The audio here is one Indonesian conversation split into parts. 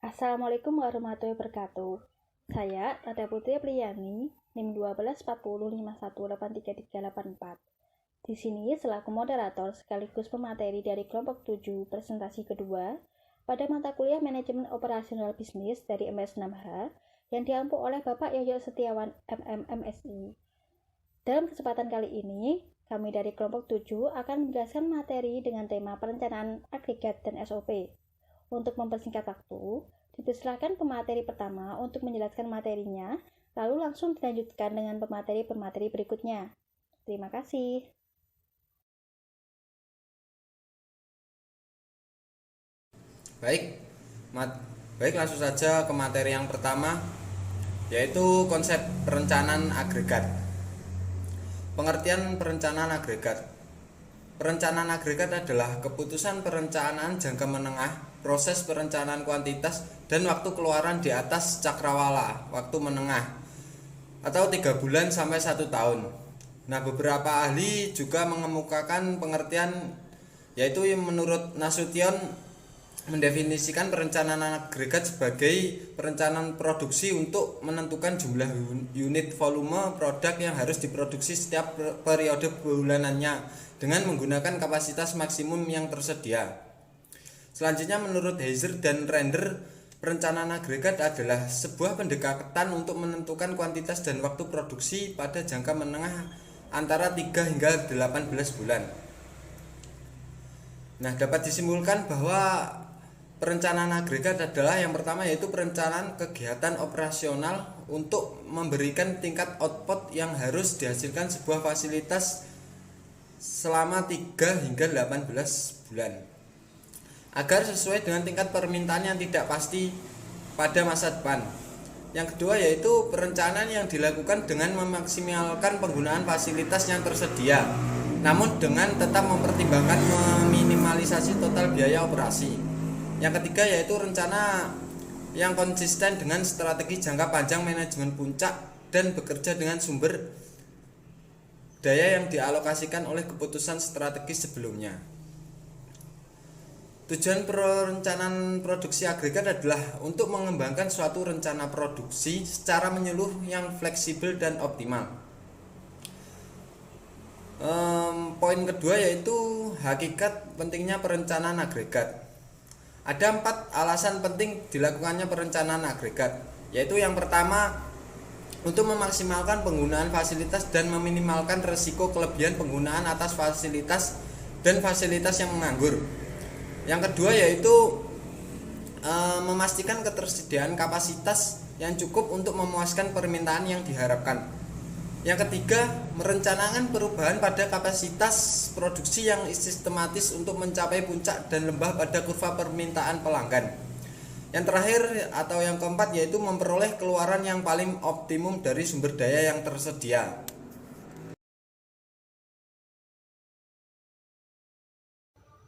Assalamualaikum warahmatullahi wabarakatuh. Saya Nada Putri Priyani, NIM 1240518334. Di sini selaku moderator sekaligus pemateri dari kelompok 7 presentasi kedua pada mata kuliah Manajemen Operasional Bisnis dari MS6H yang diampu oleh Bapak Yoyo Setiawan MMMSI. Dalam kesempatan kali ini, kami dari kelompok 7 akan menjelaskan materi dengan tema perencanaan agregat dan SOP. Untuk mempersingkat waktu, dipersilakan pemateri pertama untuk menjelaskan materinya, lalu langsung dilanjutkan dengan pemateri-pemateri berikutnya. Terima kasih. Baik, langsung saja ke materi yang pertama, yaitu konsep perencanaan agregat. Pengertian perencanaan agregat. Perencanaan agregat adalah keputusan perencanaan jangka menengah, proses perencanaan kuantitas, dan waktu keluaran di atas cakrawala, waktu menengah, atau 3 bulan sampai 1 tahun. Nah, beberapa ahli juga mengemukakan pengertian, yaitu menurut Nasution mendefinisikan perencanaan agregat sebagai perencanaan produksi untuk menentukan jumlah unit volume produk yang harus diproduksi setiap periode bulanannya dengan menggunakan kapasitas maksimum yang tersedia. Selanjutnya, menurut Heiser dan Render, perencanaan agregat adalah sebuah pendekatan untuk menentukan kuantitas dan waktu produksi pada jangka menengah antara 3 hingga 18 bulan. Nah, dapat disimpulkan bahwa perencanaan agregat adalah yang pertama, yaitu perencanaan kegiatan operasional untuk memberikan tingkat output yang harus dihasilkan sebuah fasilitas selama 3 hingga 18 bulan agar sesuai dengan tingkat permintaan yang tidak pasti pada masa depan. Yang kedua, yaitu perencanaan yang dilakukan dengan memaksimalkan penggunaan fasilitas yang tersedia, namun dengan tetap mempertimbangkan meminimalisasi total biaya operasi. Yang ketiga, yaitu rencana yang konsisten dengan strategi jangka panjang manajemen puncak dan bekerja dengan sumber daya yang dialokasikan oleh keputusan strategis sebelumnya. Tujuan perencanaan produksi agregat adalah untuk mengembangkan suatu rencana produksi secara menyeluruh yang fleksibel dan optimal. Poin kedua, yaitu hakikat pentingnya perencanaan agregat. Ada 4 alasan penting dilakukannya perencanaan agregat, yaitu yang pertama, untuk memaksimalkan penggunaan fasilitas dan meminimalkan risiko kelebihan penggunaan atas fasilitas dan fasilitas yang menganggur. Yang kedua, yaitu memastikan ketersediaan kapasitas yang cukup untuk memuaskan permintaan yang diharapkan. Yang ketiga, merencanakan perubahan pada kapasitas produksi yang sistematis untuk mencapai puncak dan lembah pada kurva permintaan pelanggan. Yang terakhir atau yang keempat, yaitu memperoleh keluaran yang paling optimum dari sumber daya yang tersedia.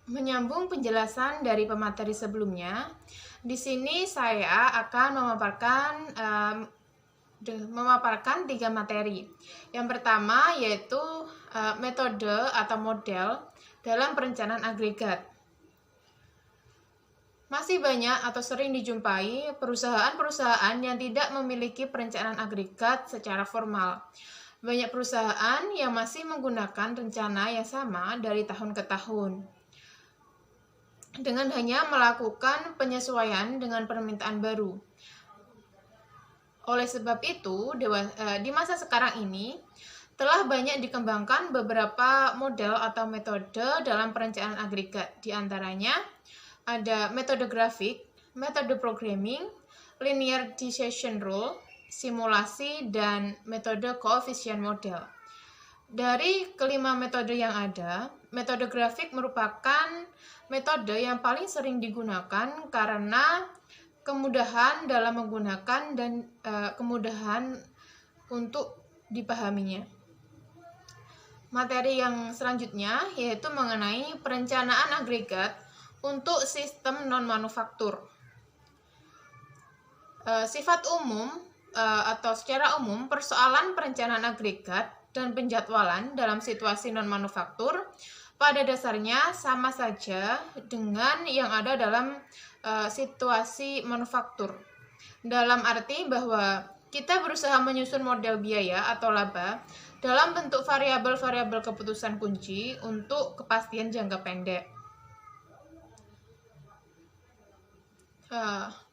Menyambung penjelasan dari pemateri sebelumnya, di sini saya akan memaparkan 3 materi. Yang pertama, yaitu metode atau model dalam perencanaan agregat. Masih banyak atau sering dijumpai perusahaan-perusahaan yang tidak memiliki perencanaan agregat secara formal. Banyak perusahaan yang masih menggunakan rencana yang sama dari tahun ke tahun, dengan hanya melakukan penyesuaian dengan permintaan baru. Oleh sebab itu, di masa sekarang ini telah banyak dikembangkan beberapa model atau metode dalam perencanaan agregat. Di antaranya ada metode grafik, metode programming, linear decision rule, simulasi, dan metode coefficient model. Dari kelima metode yang ada, metode grafik merupakan metode yang paling sering digunakan karena kemudahan dalam menggunakan dan kemudahan untuk dipahaminya. Materi yang selanjutnya yaitu mengenai perencanaan agregat untuk sistem non-manufaktur. Sifat umum atau secara umum, persoalan perencanaan agregat dan penjadwalan dalam situasi non-manufaktur pada dasarnya sama saja dengan yang ada dalam situasi manufaktur. Dalam arti bahwa kita berusaha menyusun model biaya atau laba dalam bentuk variabel-variabel keputusan kunci untuk kepastian jangka pendek.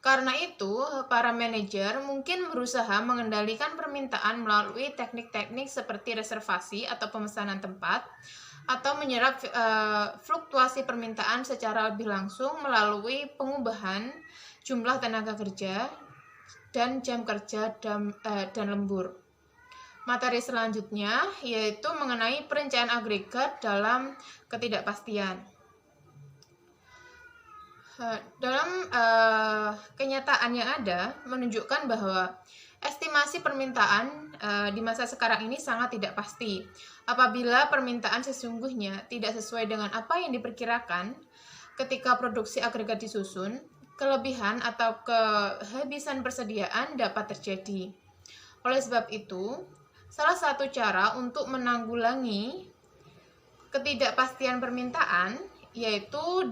Karena itu, para manajer mungkin berusaha mengendalikan permintaan melalui teknik-teknik seperti reservasi atau pemesanan tempat, atau menyerap fluktuasi permintaan secara lebih langsung melalui pengubahan jumlah tenaga kerja dan jam kerja dan lembur. Materi selanjutnya yaitu mengenai perencanaan agregat dalam ketidakpastian. Dalam kenyataan yang ada menunjukkan bahwa estimasi permintaan di masa sekarang ini sangat tidak pasti. Apabila permintaan sesungguhnya tidak sesuai dengan apa yang diperkirakan ketika produksi agregat disusun, kelebihan atau kehabisan persediaan dapat terjadi. Oleh sebab itu, salah satu cara untuk menanggulangi ketidakpastian permintaan yaitu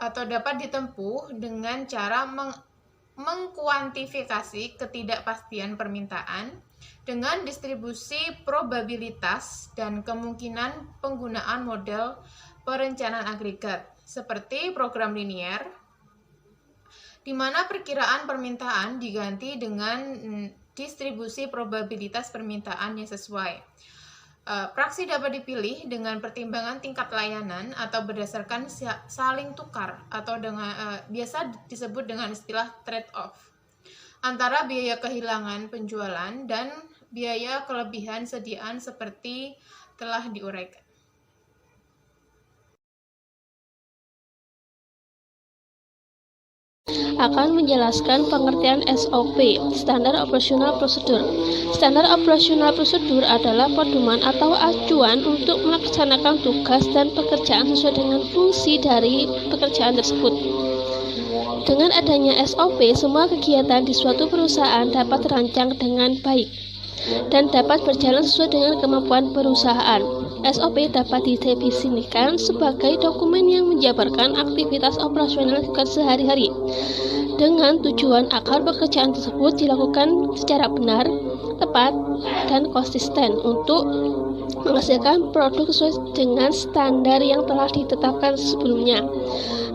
dapat ditempuh dengan cara mengkuantifikasi ketidakpastian permintaan dengan distribusi probabilitas dan kemungkinan penggunaan model perencanaan agregat seperti program linier, di mana perkiraan permintaan diganti dengan distribusi probabilitas permintaan yang sesuai. Praksi dapat dipilih dengan pertimbangan tingkat layanan atau berdasarkan saling tukar atau biasa disebut dengan istilah trade-off antara biaya kehilangan penjualan dan biaya kelebihan sediaan seperti telah diuraikan. Akan menjelaskan pengertian SOP, Standar Operational Procedure. Standar Operational Procedure adalah pedoman atau acuan untuk melaksanakan tugas dan pekerjaan sesuai dengan fungsi dari pekerjaan tersebut. Dengan adanya SOP, semua kegiatan di suatu perusahaan dapat terancang dengan baik dan dapat berjalan sesuai dengan kemampuan perusahaan. SOP dapat didefinisikan sebagai dokumen yang menjabarkan aktivitas operasional sehari-hari dengan tujuan agar pekerjaan tersebut dilakukan secara benar, tepat, dan konsisten untuk menghasilkan produk sesuai dengan standar yang telah ditetapkan sebelumnya.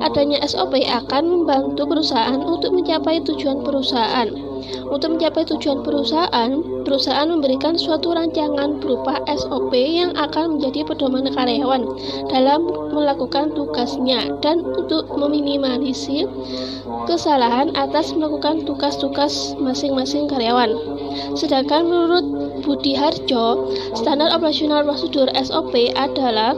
Adanya SOP akan membantu perusahaan untuk mencapai tujuan perusahaan. Untuk mencapai tujuan perusahaan memberikan suatu rancangan berupa SOP yang akan menjadi pedoman karyawan dalam melakukan tugasnya dan untuk meminimalisir kesalahan atas melakukan tugas-tugas masing-masing karyawan. Sedangkan menurut Budi Harjo, Standar Operational Procedure SOP adalah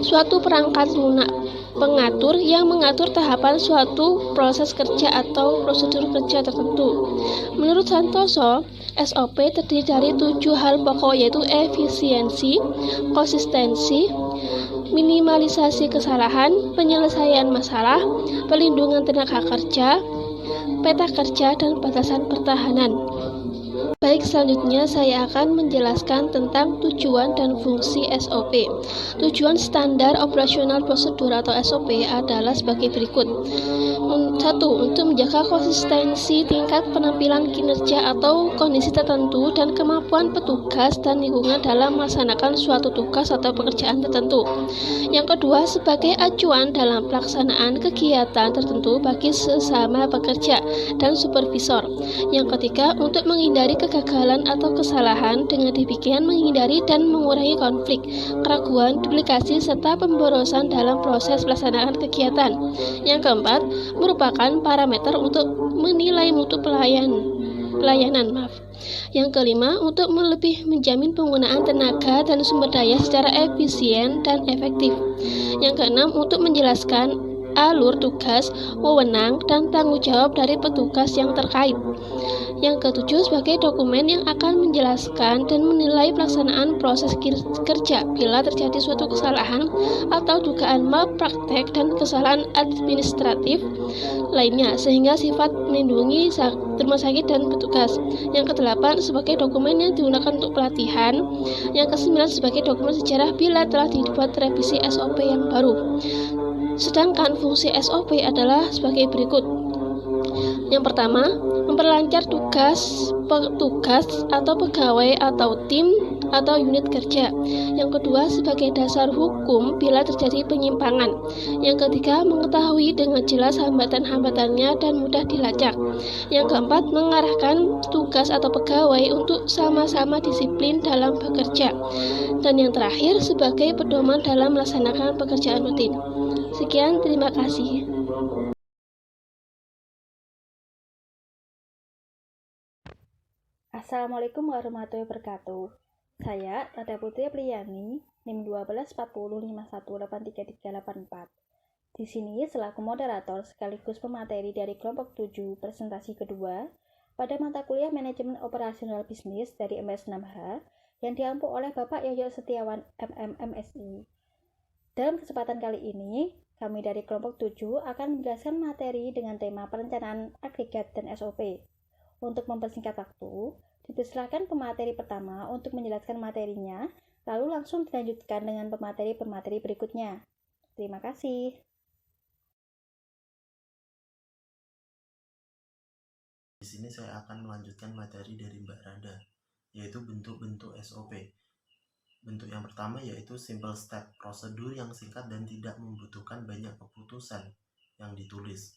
suatu perangkat lunak pengatur yang mengatur tahapan suatu proses kerja atau prosedur kerja tertentu. Menurut Santoso, SOP terdiri dari 7 hal pokok yaitu efisiensi, konsistensi, minimalisasi kesalahan, penyelesaian masalah, pelindungan tenaga kerja, peta kerja, dan batasan pertahanan. Baik, selanjutnya saya akan menjelaskan tentang tujuan dan fungsi SOP. Tujuan Standar Operational Procedure atau SOP adalah sebagai berikut. 1. Untuk menjaga konsistensi tingkat penampilan kinerja atau kondisi tertentu dan kemampuan petugas dan lingkungan dalam melaksanakan suatu tugas atau pekerjaan tertentu. Yang kedua, sebagai acuan dalam pelaksanaan kegiatan tertentu bagi sesama pekerja dan supervisor. Yang ketiga, untuk menghindari kegagalan atau kesalahan, dengan demikian menghindari dan mengurangi konflik, keraguan, duplikasi, serta pemborosan dalam proses pelaksanaan kegiatan. Yang keempat, merupakan parameter untuk menilai mutu pelayanan. Yang kelima, untuk lebih menjamin penggunaan tenaga dan sumber daya secara efisien dan efektif. Yang keenam, untuk menjelaskan alur tugas, wewenang, dan tanggung jawab dari petugas yang terkait. Yang ketujuh, sebagai dokumen yang akan menjelaskan dan menilai pelaksanaan proses kerja bila terjadi suatu kesalahan atau dugaan malpraktek dan kesalahan administratif lainnya, sehingga sifat melindungi rumah sakit dan petugas. Yang kedelapan, sebagai dokumen yang digunakan untuk pelatihan. Yang kesembilan, sebagai dokumen sejarah bila telah dibuat revisi SOP yang baru. Sedangkan fungsi SOP adalah sebagai berikut. Yang pertama, memperlancar tugas petugas atau pegawai atau tim atau unit kerja. Yang kedua, sebagai dasar hukum bila terjadi penyimpangan. Yang ketiga, mengetahui dengan jelas hambatan-hambatannya dan mudah dilacak. Yang keempat, mengarahkan tugas atau pegawai untuk sama-sama disiplin dalam bekerja. Dan yang terakhir, sebagai pedoman dalam melaksanakan pekerjaan rutin. Sekian, terima kasih. Assalamualaikum warahmatullahi wabarakatuh. Saya Rada Putri Apriyani, NIM 1240518334. Di sini selaku moderator sekaligus pemateri dari kelompok 7 presentasi kedua pada mata kuliah Manajemen Operasional Bisnis dari MS 6H yang diampu oleh Bapak Yoyo Setiawan MMMSI. Dalam kesempatan kali ini, kami dari kelompok 7 akan menjelaskan materi dengan tema perencanaan agregat dan SOP. Untuk mempersingkat waktu, dipersilakan pemateri pertama untuk menjelaskan materinya, lalu langsung dilanjutkan dengan pemateri-pemateri berikutnya. Terima kasih. Di sini saya akan melanjutkan materi dari Mbak Rada, yaitu bentuk-bentuk SOP. Bentuk yang pertama yaitu simple step, prosedur yang singkat dan tidak membutuhkan banyak keputusan yang ditulis.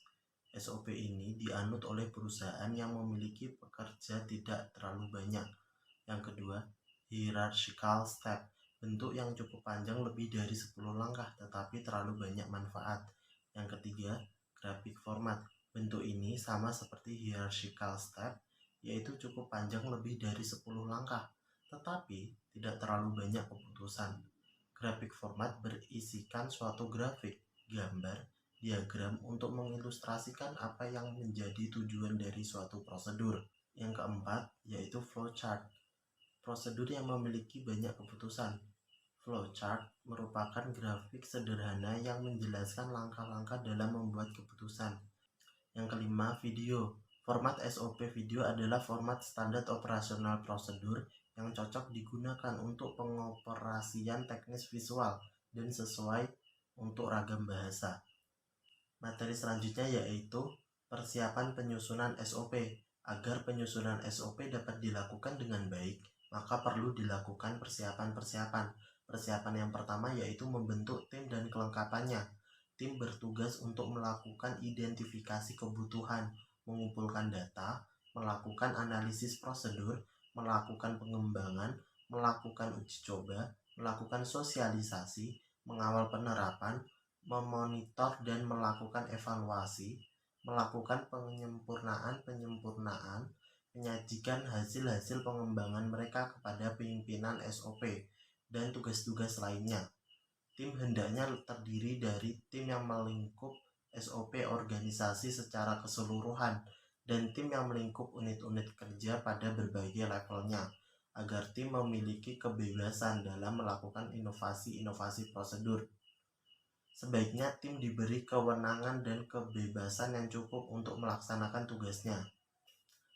SOP ini dianut oleh perusahaan yang memiliki pekerja tidak terlalu banyak. Yang kedua, hierarchical step, bentuk yang cukup panjang lebih dari 10 langkah tetapi terlalu banyak manfaat. Yang ketiga, graphic format, bentuk ini sama seperti hierarchical step, yaitu cukup panjang lebih dari 10 langkah tetapi tidak terlalu banyak keputusan. Graphic format berisikan suatu grafik, gambar, diagram untuk mengilustrasikan apa yang menjadi tujuan dari suatu prosedur. Yang keempat yaitu flowchart, prosedur yang memiliki banyak keputusan. Flowchart merupakan grafik sederhana yang menjelaskan langkah-langkah dalam membuat keputusan. Yang kelima, video. Format SOP video adalah format standar operasional prosedur yang cocok digunakan untuk pengoperasian teknis visual dan sesuai untuk ragam bahasa. Materi selanjutnya yaitu persiapan penyusunan SOP. Agar penyusunan SOP dapat dilakukan dengan baik, maka perlu dilakukan persiapan-persiapan. Persiapan yang pertama yaitu membentuk tim dan kelengkapannya. Tim bertugas untuk melakukan identifikasi kebutuhan, mengumpulkan data, melakukan analisis prosedur, melakukan pengembangan, melakukan uji coba, melakukan sosialisasi, mengawal penerapan, memonitor dan melakukan evaluasi, melakukan penyempurnaan, menyajikan hasil-hasil pengembangan mereka kepada pimpinan SOP, dan tugas-tugas lainnya. Tim hendaknya terdiri dari tim yang melingkup SOP organisasi secara keseluruhan dan tim yang melingkup unit-unit kerja pada berbagai levelnya, agar tim memiliki kebebasan dalam melakukan inovasi-inovasi prosedur. Sebaiknya tim diberi kewenangan dan kebebasan yang cukup untuk melaksanakan tugasnya.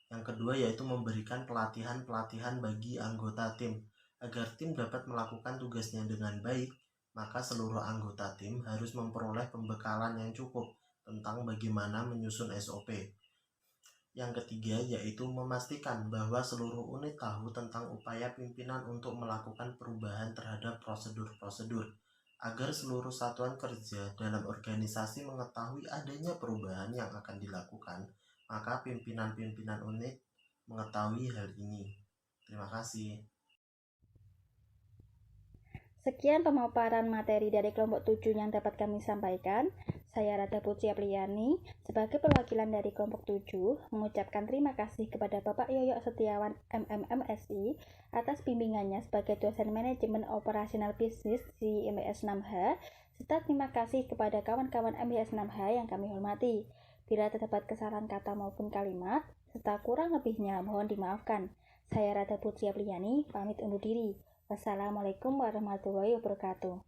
Yang kedua yaitu memberikan pelatihan-pelatihan bagi anggota tim. Agar tim dapat melakukan tugasnya dengan baik, maka seluruh anggota tim harus memperoleh pembekalan yang cukup tentang bagaimana menyusun SOP. Yang ketiga yaitu memastikan bahwa seluruh unit tahu tentang upaya pimpinan untuk melakukan perubahan terhadap prosedur-prosedur. Agar seluruh satuan kerja dalam organisasi mengetahui adanya perubahan yang akan dilakukan, maka pimpinan-pimpinan unit mengetahui hal ini. Terima kasih. Sekian pemaparan materi dari kelompok 7 yang dapat kami sampaikan. Saya Rada Putri Apriyani, sebagai perwakilan dari kelompok 7, mengucapkan terima kasih kepada Bapak Yoyo Setiawan MMMSI atas bimbingannya sebagai dosen manajemen operasional bisnis di MBS 6H, serta terima kasih kepada kawan-kawan MBS 6H yang kami hormati. Bila terdapat kesalahan kata maupun kalimat, serta kurang lebihnya mohon dimaafkan. Saya Rada Putri Apriyani, pamit undur diri. Wassalamualaikum warahmatullahi wabarakatuh.